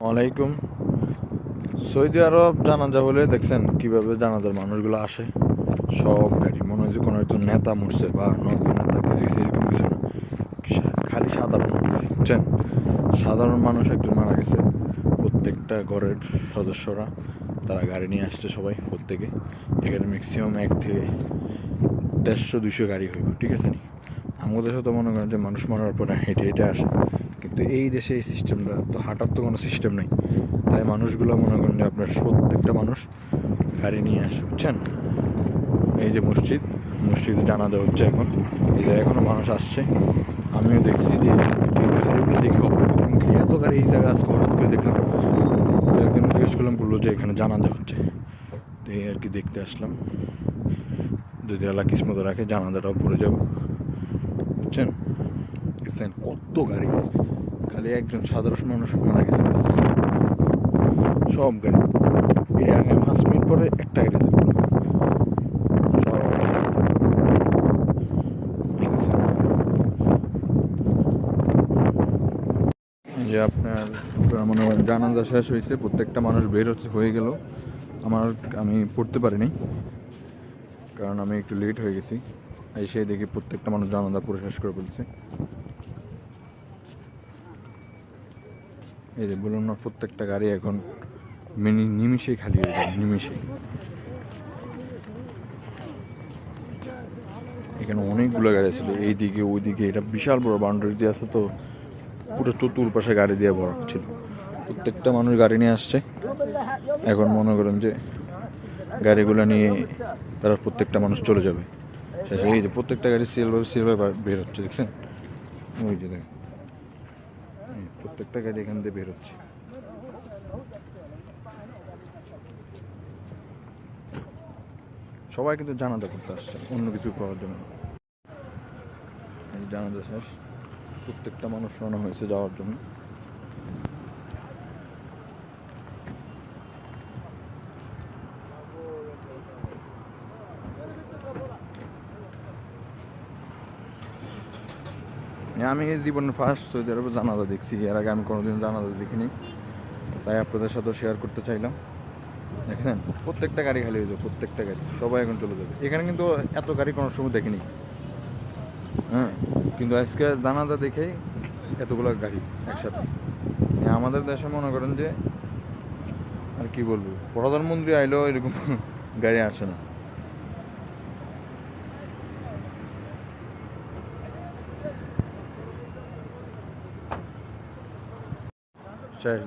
ওয়ালাইকুম। সৌদি আরব জানাজা হলে দেখছেন কিভাবে জানাজার মানুষগুলো আসে। সব গাড়ি, মনে হয় যে কোনো একজন নেতা মরছে বা নেতা কিছু এরকম কিছু না। খালি সাধারণ মানুষ, বুঝছেন? সাধারণ মানুষ একজন মারা গেছে। প্রত্যেকটা ঘরের সদস্যরা তারা গাড়ি নিয়ে আসছে, সবাই প্রত্যেকে। এখানে ম্যাক্সিমাম 1 থেকে 150-200 গাড়ি হইব, ঠিক আছে নি? আমাদের দেশে তো মনে করেন যে মানুষ মরার পরে হেঁটে হেঁটে আসে, কিন্তু এই দেশে এই সিস্টেমটা তো, হাঁটার তো কোনো সিস্টেম নেই। তাই মানুষগুলো মনে করেন যে আপনার প্রত্যেকটা মানুষ গাড়ি নিয়ে আসে, বুঝছেন? এই যে মসজিদে জানাজা হচ্ছে এখন, এই জায়গায় এখনো মানুষ আসছে। আমিও দেখছি যে গাড়িগুলো দেখে এত গাড়ি এই জায়গায় আজকে হঠাৎ করে দেখলাম। তো একজন জিজ্ঞেস করলাম, বললো যে এখানে জানাজা হচ্ছে। তো এই আর কি দেখতে আসলাম। যদি আল্লাহ কিসমত রাখে জানাজাটাও পড়ে যাবো, বুঝছেন? দেখছেন কত গাড়ি, খালি একজন সাধারণ মানুষ মারা গেছে, সব গাড়ি। এই আগে 5 মিনিট পরে একটা গাড়ি দেখলাম। যে আপনার মনে করেন জানাজা শেষ হয়েছে, প্রত্যেকটা মানুষ বের হয়ে গেল। আমি পড়তে পারিনি, কারণ আমি একটু লেট হয়ে গেছি। এসে দেখি প্রত্যেকটা মানুষ জানাজা পুরো শেষ করে ফেলছে। এই যে বলুন না, প্রত্যেকটা গাড়ি এখন নিমিষেই খালি হয়ে যায়, নিমিষেই। এখানে অনেকগুলো গাড়ি ছিল, এইদিকে ওইদিকে, এটা বিশাল বড় বাউন্ডারি দিয়ে আছে, তো পুরো চতুর্পাশে গাড়ি দিয়ে ভরা ছিল। প্রত্যেকটা মানুষ গাড়ি নিয়ে আসছে। এখন মনে করেন যে গাড়িগুলো নিয়ে তারা প্রত্যেকটা মানুষ চলে যাবে। এই যে প্রত্যেকটা গাড়ি সিলভাবে বের হচ্ছে, দেখছেন? ওই যে দেখেন, প্রত্যেকটা গাড়ি এখান দিয়ে বের হচ্ছে। সবাই কিন্তু জানাজা করতে আসছে, অন্য কিছু করার জন্য। এই জানাজা শেষ, প্রত্যেকটা মানুষ রওনা হয়েছে যাওয়ার জন্য। আমি এই জীবনের ফার্স্ট সৌদি আরবে জানাজা দেখছি, এর আগে আমি কোনোদিন জানাজা দেখিনি, তাই আপনাদের সাথেও শেয়ার করতে চাইলাম। দেখেন প্রত্যেকটা গাড়ি খালি হয়ে যাবে, প্রত্যেকটা গাড়ি, সবাই এখন চলে যাবে। এখানে কিন্তু এত গাড়ি কোনো সময় দেখিনি, হ্যাঁ। কিন্তু আজকে জানাজা দেখেই এতগুলো গাড়ি একসাথে। আমাদের দেশে মনে করেন যে, আর কি বলবো, প্রধানমন্ত্রী আইলেও এরকম গাড়ি আসে না। শেষ।